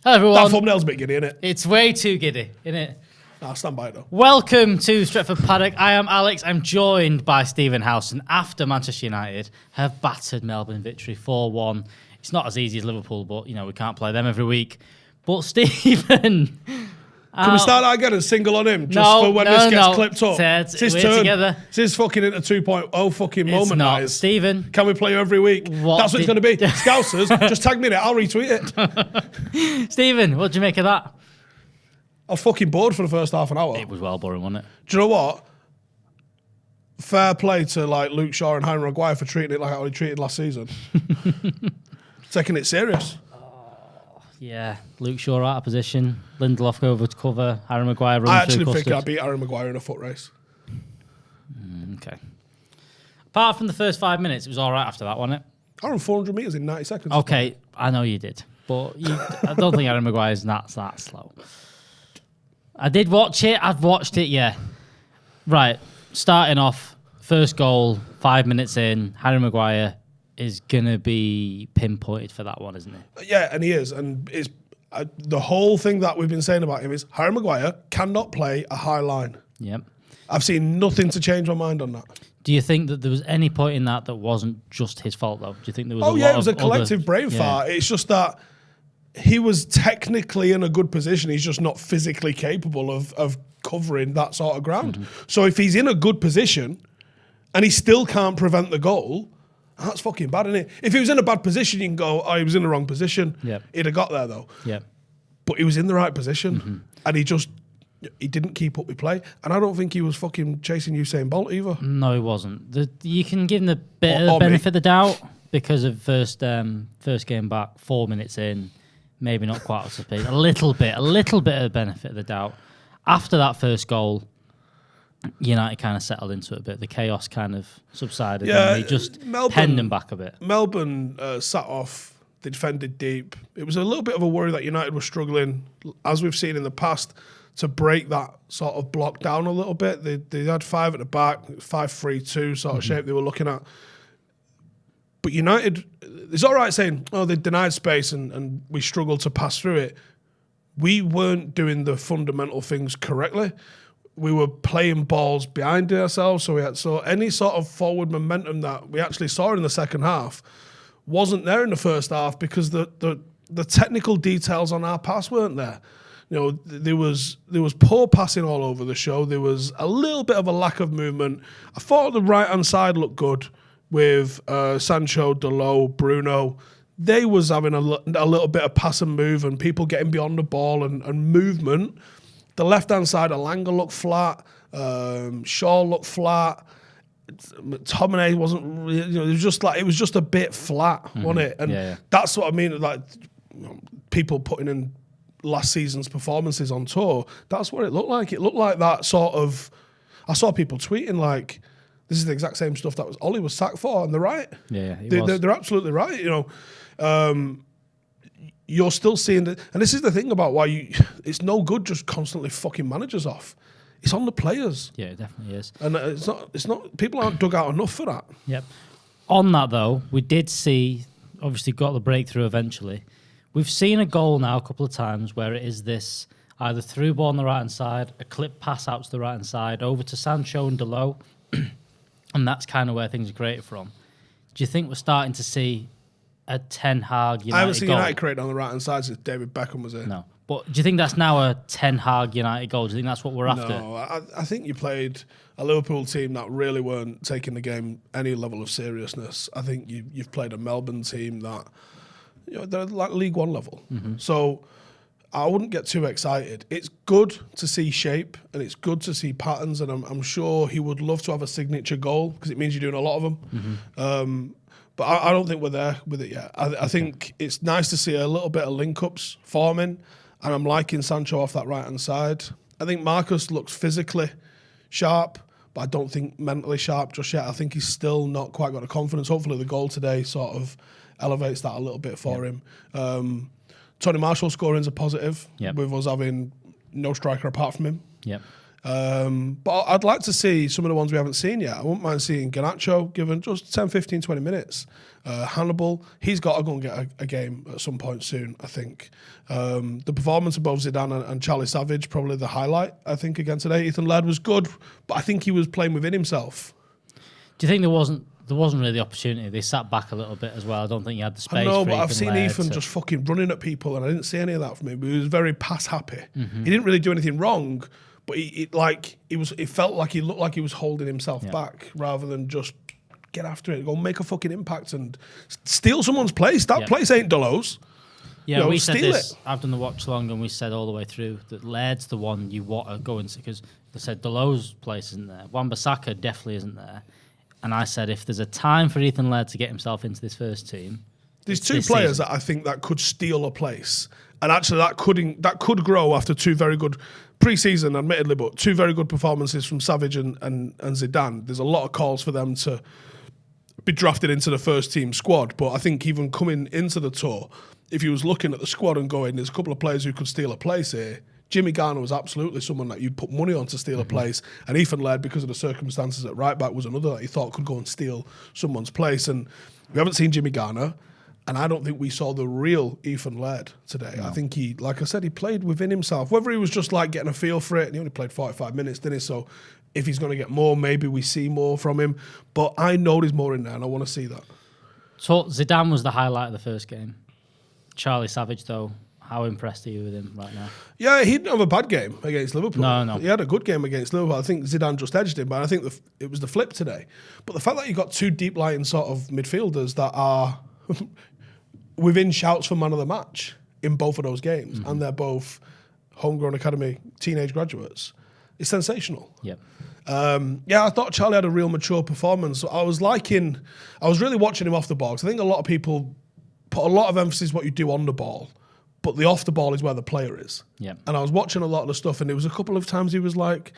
Hello everyone. That thumbnail's a bit giddy, isn't it? It's way too giddy, isn't it? I'll stand by it though. Welcome to Stretford Paddock. I am Alex. I'm joined by Stephen Howson after Manchester United have battered Melbourne victory 4-1. It's not as easy as Liverpool, but you know we can't play them every week. But Stephen, can we start that again and single on him just for when this gets clipped up? Ted, it's his we're turn. Together. It's his fucking into 2.0 fucking moment. It's not. That is. Stephen. Can we play you every week? That's what it's going to be. Scousers, just tag me in it. I'll retweet it. Stephen, what do you make of that? I was fucking bored for the first half an hour. It was well boring, wasn't it? Do you know what? Fair play to like Luke Shaw and Harry Maguire for treating it like how he treated last season. Taking it serious. Yeah, Luke Shaw out of position. Lindelof go over to cover. Harry Maguire runs I actually through think Custard. I beat Harry Maguire in a foot race. Okay. Apart from the first 5 minutes, it was all right after that, wasn't it? I ran 400 metres in 90 seconds. Okay, I know you did. But I don't think Harry Maguire's that slow. I did watch it. I've watched it, yeah. Right, starting off, first goal, 5 minutes in, Harry Maguire is going to be pinpointed for that one, isn't he? Yeah, and he is. And it's the whole thing that we've been saying about him is Harry Maguire cannot play a high line. Yep. I've seen nothing to change my mind on that. Do you think that there was any point in that wasn't just his fault, though? Do you think there was it was a collective brain fart. It's just that he was technically in a good position. He's just not physically capable of covering that sort of ground. Mm-hmm. So if he's in a good position and he still can't prevent the goal, that's fucking bad, isn't it? If he was in a bad position, you can go, oh, he was in the wrong position. Yep. He'd have got there, though. Yeah. But he was in the right position. And he didn't keep up with play. And I don't think he was fucking chasing Usain Bolt either. No, he wasn't. You can give him the benefit of the doubt because of first game back, 4 minutes in, maybe not quite up to speed. A little bit of the benefit of the doubt. After that first goal, United kind of settled into it a bit. The chaos kind of subsided. Yeah, and they just penned them back a bit. Melbourne sat off. They defended deep. It was a little bit of a worry that United were struggling, as we've seen in the past, to break that sort of block down a little bit. They had five at the back, 5-3-2 sort of shape they were looking at. But United, it's all right saying, oh, they denied space and we struggled to pass through it. We weren't doing the fundamental things correctly. We were playing balls behind ourselves, so any sort of forward momentum that we actually saw in the second half wasn't there in the first half because the technical details on our pass weren't there. You know, there was poor passing all over the show. There was a little bit of a lack of movement. I thought the right-hand side looked good with Sancho, Dalot, Bruno. They was having a little bit of pass and move and people getting beyond the ball and movement. The left-hand side, Alanga looked flat. Shaw looked flat. McTominay wasn't really, it was just a bit flat, wasn't it? And that's what I mean, like people putting in last season's performances on tour. That's what it looked like. It looked like that sort of. I saw people tweeting like, "This is the exact same stuff that Ollie was sacked for," and they're right. Yeah, they're absolutely right. You know, you're still seeing that, and this is the thing about why it's no good just constantly fucking managers off. It's on the players. Yeah, it definitely is. And it's not. People aren't dug out enough for that. Yep. On that though, we did see, obviously got the breakthrough eventually. We've seen a goal now a couple of times where it is this either through ball on the right-hand side, a clip pass out to the right-hand side, over to Sancho and Dalot, and that's kind of where things are created from. Do you think we're starting to see a Ten Hag United goal? I haven't seen United create on the right-hand side since David Beckham was here. No. But do you think that's now a Ten Hag United goal? Do you think that's what we're after? No, I think you played a Liverpool team that really weren't taking the game any level of seriousness. I think you've played a Melbourne team that, they're like League One level. So I wouldn't get too excited. It's good to see shape and it's good to see patterns, and I'm sure he would love to have a signature goal because it means you're doing a lot of them. But I don't think we're there with it yet. I think it's nice to see a little bit of link-ups forming, and I'm liking Sancho off that right-hand side. I think Marcus looks physically sharp, but I don't think mentally sharp just yet. I think he's still not quite got the confidence. Hopefully the goal today sort of elevates that a little bit for him. Tony Marshall scoring's a positive with us having no striker apart from him. Yep. But I'd like to see some of the ones we haven't seen yet. I wouldn't mind seeing Garnacho given just 10, 15, 20 minutes. Hannibal, he's got to go and get a game at some point soon, I think. The performance of both Zidane and Charlie Savage, probably the highlight, I think, again today. Ethan Laird was good, but I think he was playing within himself. Do you think there wasn't really the opportunity? They sat back a little bit as well. I don't think you had the space. I know, for but I've seen Laird Ethan just fucking running at people, and I didn't see any of that from him. He was very pass happy. He didn't really do anything wrong, but it felt like he looked like he was holding himself back rather than just get after it, go make a fucking impact and steal someone's place. That place ain't Delos. Yeah, we said this. I've done the watch along, and we said all the way through that Laird's the one you want to go into, because they said Delos' place isn't there. Wan-Bissaka definitely isn't there. And I said if there's a time for Ethan Laird to get himself into this first team, there's two players that I think that could steal a place, and actually that could grow after two very good pre-season, admittedly, but two very good performances from Savage and Zidane. There's a lot of calls for them to be drafted into the first team squad, but I think even coming into the tour, if he was looking at the squad and going, there's a couple of players who could steal a place here, Jimmy Garner was absolutely someone that you'd put money on to steal a place, and Ethan Laird, because of the circumstances at right back, was another that he thought could go and steal someone's place. And we haven't seen Jimmy Garner, and I don't think we saw the real Ethan Laird today. No. I think he, like I said, he played within himself. Whether he was just like getting a feel for it, and he only played 45 minutes, didn't he? So if he's going to get more, maybe we see more from him. But I know there's more in there, and I want to see that. So Zidane was the highlight of the first game. Charlie Savage, though, how impressed are you with him right now? Yeah, he didn't have a bad game against Liverpool. No. He had a good game against Liverpool. I think Zidane just edged him, but I think it was the flip today. But the fact that you got two deep-lying sort of midfielders that are within shouts for man of the match in both of those games, and they're both homegrown academy teenage graduates, is sensational. Yep. I thought Charlie had a real mature performance. I was really watching him off the ball, because I think a lot of people put a lot of emphasis what you do on the ball, but the off the ball is where the player is. Yeah. And I was watching a lot of the stuff, and there was a couple of times he was like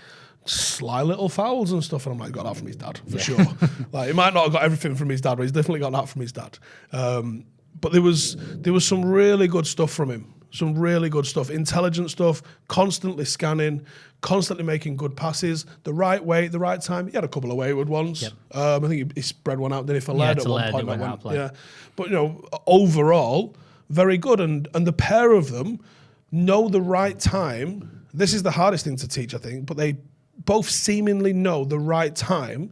sly little fouls and stuff, and I'm like, got that from his dad for sure. Like, he might not have got everything from his dad, but he's definitely got that from his dad. But there was some really good stuff from him. Some really good stuff, intelligent stuff, constantly scanning, constantly making good passes, the right way, the right time. He had a couple of wayward ones. Yep. I think he spread one out, didn't he, for Laird at one point. Yeah, but overall, very good. And the pair of them know the right time. This is the hardest thing to teach, I think, but they both seemingly know the right time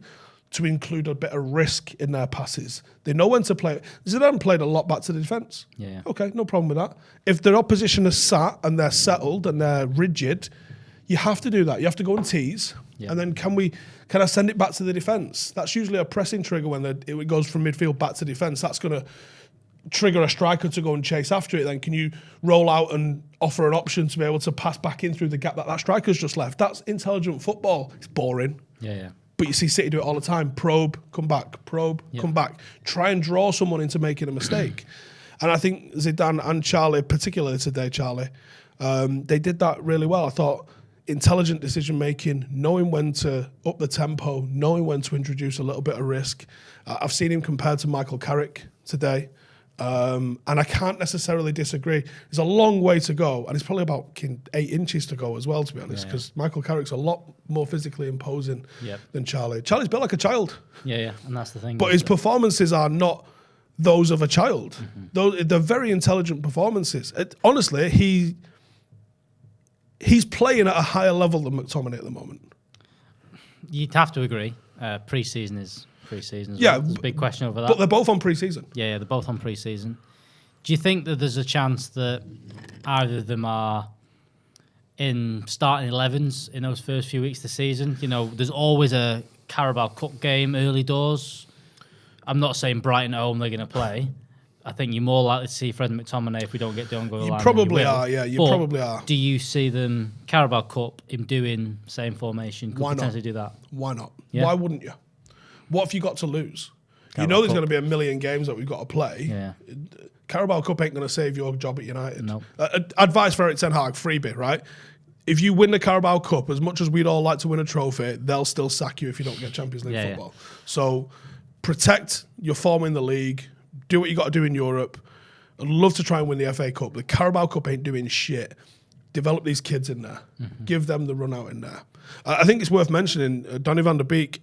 to include a bit of risk in their passes. They know when to play. Zidane played a lot back to the defence. Yeah. Okay, no problem with that. If their opposition is sat and they're settled and they're rigid, you have to do that. You have to go and tease. Yeah. And then can I send it back to the defence? That's usually a pressing trigger when it goes from midfield back to defence. That's going to trigger a striker to go and chase after it. Then can you roll out and offer an option to be able to pass back in through the gap that striker's just left? That's intelligent football. It's boring. Yeah. But you see City do it all the time. Probe, come back. Probe, come back. Try and draw someone into making a mistake. And I think Zidane and Charlie, particularly today, Charlie, they did that really well. I thought intelligent decision-making, knowing when to up the tempo, knowing when to introduce a little bit of risk. I've seen him compared to Michael Carrick today. And I can't necessarily disagree. There's a long way to go, and it's probably about 8 inches to go as well, to be honest, because Michael Carrick's a lot more physically imposing than Charlie. Charlie's built like a child. Yeah, and that's the thing. But his performances are not those of a child. They're very intelligent performances. Honestly, he's playing at a higher level than McTominay at the moment. You'd have to agree. Pre-season is pre-season. Yeah, there's a big question over that. But they're both on pre-season. Yeah, they're both on pre-season. Do you think that there's a chance that either of them are in starting 11s in those first few weeks of the season? There's always a Carabao Cup game early doors. I'm not saying Brighton at home they're going to play. I think you're more likely to see Fred McTominay if we don't get Diogo line. You probably are, yeah. You probably are. Do you see them Carabao Cup him doing same formation? Could potentially do that. Why not? Yeah. Why wouldn't you? What have you got to lose? Carabao there's going to be a million games that we've got to play. Yeah. Carabao Cup ain't going to save your job at United. No. Advice for Eric Ten Hag, freebie, right? If you win the Carabao Cup, as much as we'd all like to win a trophy, they'll still sack you if you don't get Champions League football. Yeah. So protect your form in the league. Do what you got to do in Europe. I'd love to try and win the FA Cup. The Carabao Cup ain't doing shit. develop these kids in there, give them the run out in there. I think it's worth mentioning Donny van der Beek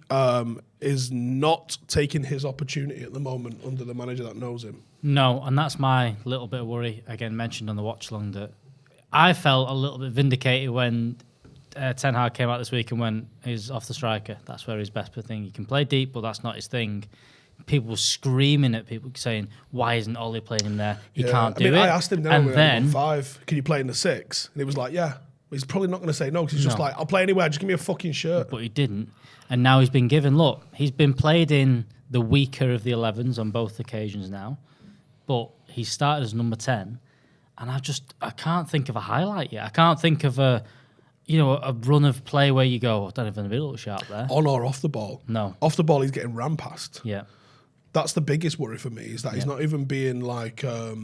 is not taking his opportunity at the moment under the manager that knows him. No, and that's my little bit of worry, again, mentioned on the watch-along, that I felt a little bit vindicated when Ten Hag came out this week and went, he's off the striker. That's where his best thing. He can play deep, but that's not his thing. People were screaming at people saying, why isn't Ollie playing him there? He can't do it. I asked him now, and then, 5, can you play in the 6? And he was like, yeah. He's probably not going to say no because he's just like, I'll play anywhere, just give me a fucking shirt. But he didn't. And now he's been given, look, he's been played in the weaker of the 11s on both occasions now, but he started as number 10. And I can't think of a highlight yet. I can't think of a run of play where you go, I don't even have a little sharp there. On or off the ball? No. Off the ball, he's getting ran past. Yeah. That's the biggest worry for me, is that he's not even being like a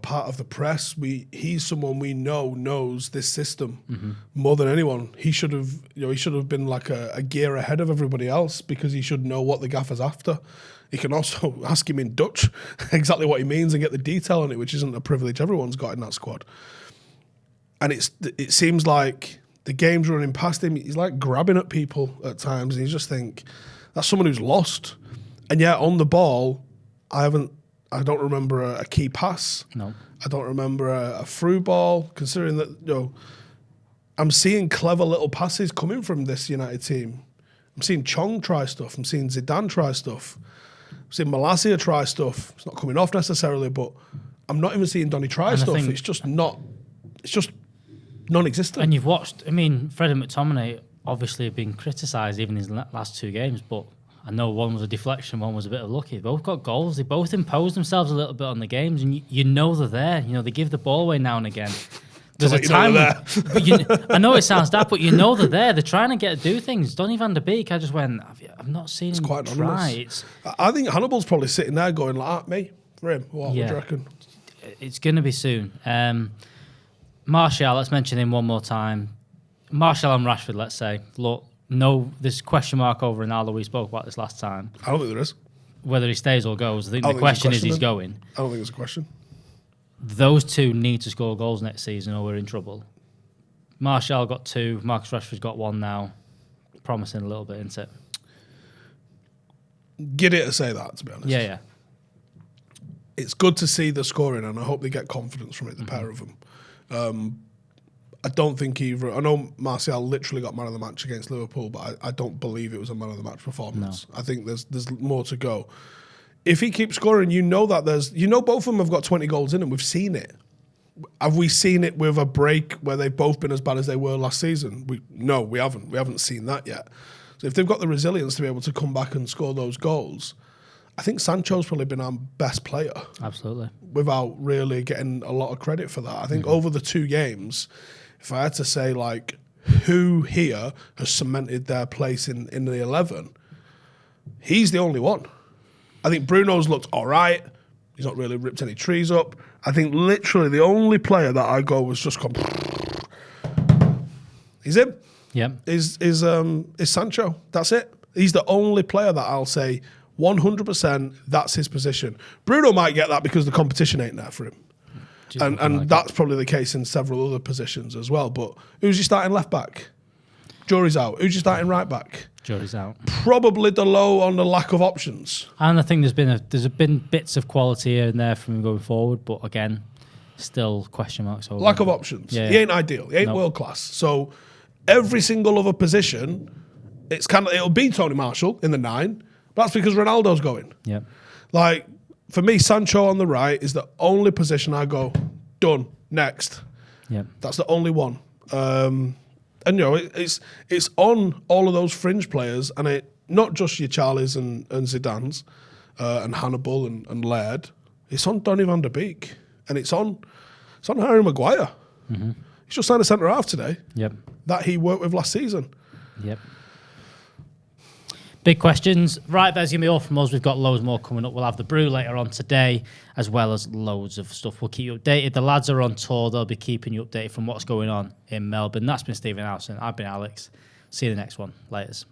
part of the press. He's someone we know knows this system more than anyone. He should have been like a gear ahead of everybody else because he should know what the gaffer's after. He can also ask him in Dutch exactly what he means and get the detail on it, which isn't a privilege everyone's got in that squad. And it seems like the game's running past him. He's like grabbing at people at times, and you just think that's someone who's lost. And yet on the ball, I don't remember a key pass. No. I don't remember a through ball, considering that, I'm seeing clever little passes coming from this United team. I'm seeing Chong try stuff. I'm seeing Zidane try stuff. I'm seeing Malacia try stuff. It's not coming off necessarily, but I'm not even seeing Donny try stuff. It's just non-existent. And you've watched, Fred and McTominay obviously have been criticised even in his last 2 games, but I know one was a deflection, one was a bit of lucky. They both got goals. They both imposed themselves a little bit on the games, and you know they're there. They give the ball away now and again. There's a time I know it sounds daft, but they're there. They're trying to do things. Donny van der Beek, I just went, I've not seen him quite try. I think Hannibal's probably sitting there going like, me, for him. What do you reckon? It's going to be soon. Martial, let's mention him one more time. Martial and Rashford, let's say. Look, no, there's question mark over Ronaldo. We spoke about this last time. I don't think there is. Whether he stays or goes. I think the question is he's going. I don't think there's a question. Those two need to score goals next season or we're in trouble. Martial got 2. Marcus Rashford's got 1 now. Promising a little bit, isn't it? Get it to say that, to be honest. Yeah. It's good to see the scoring, and I hope they get confidence from it, the pair of them. I don't think either. I know Martial literally got man of the match against Liverpool, but I don't believe it was a man of the match performance. No. I think there's more to go. If he keeps scoring, that both of them have got 20 goals in them. We've seen it. Have we seen it with a break where they've both been as bad as they were last season? No, we haven't. We haven't seen that yet. So if they've got the resilience to be able to come back and score those goals, I think Sancho's probably been our best player. Absolutely. Without really getting a lot of credit for that. I think over the 2 games, if I had to say, who here has cemented their place in the 11, he's the only one. I think Bruno's looked all right. He's not really ripped any trees up. I think literally the only player that I go was just come. He's him. Yep. Is Sancho. That's it. He's the only player that I'll say 100% that's his position. Bruno might get that because the competition ain't there for him. And that's probably the case in several other positions as well. But who's your starting left back? Jury's out. Who's your starting right back? Jury's out. Probably Delo on the lack of options. And I think there's been bits of quality here and there from him going forward, but again, still question marks over. Lack of options. Yeah. He ain't ideal. He ain't world class. So every single other position, it'll be Tony Marshall in the 9, but that's because Ronaldo's going. Yeah. For me, Sancho on the right is the only position I go, done, next. Yeah. That's the only one. And it's on all of those fringe players, and not just your Charlies and Zidanes and Hannibal and Laird. It's on Donny van der Beek, and it's on Harry Maguire. Mm-hmm. He's just signed a centre half today. Yep. That he worked with last season. Yep. Big questions. Right, there's going to be all from us. We've got loads more coming up. We'll have the brew later on today, as well as loads of stuff. We'll keep you updated. The lads are on tour. They'll be keeping you updated from what's going on in Melbourne. That's been Stephen Howson. I've been Alex. See you in the next one. Laters.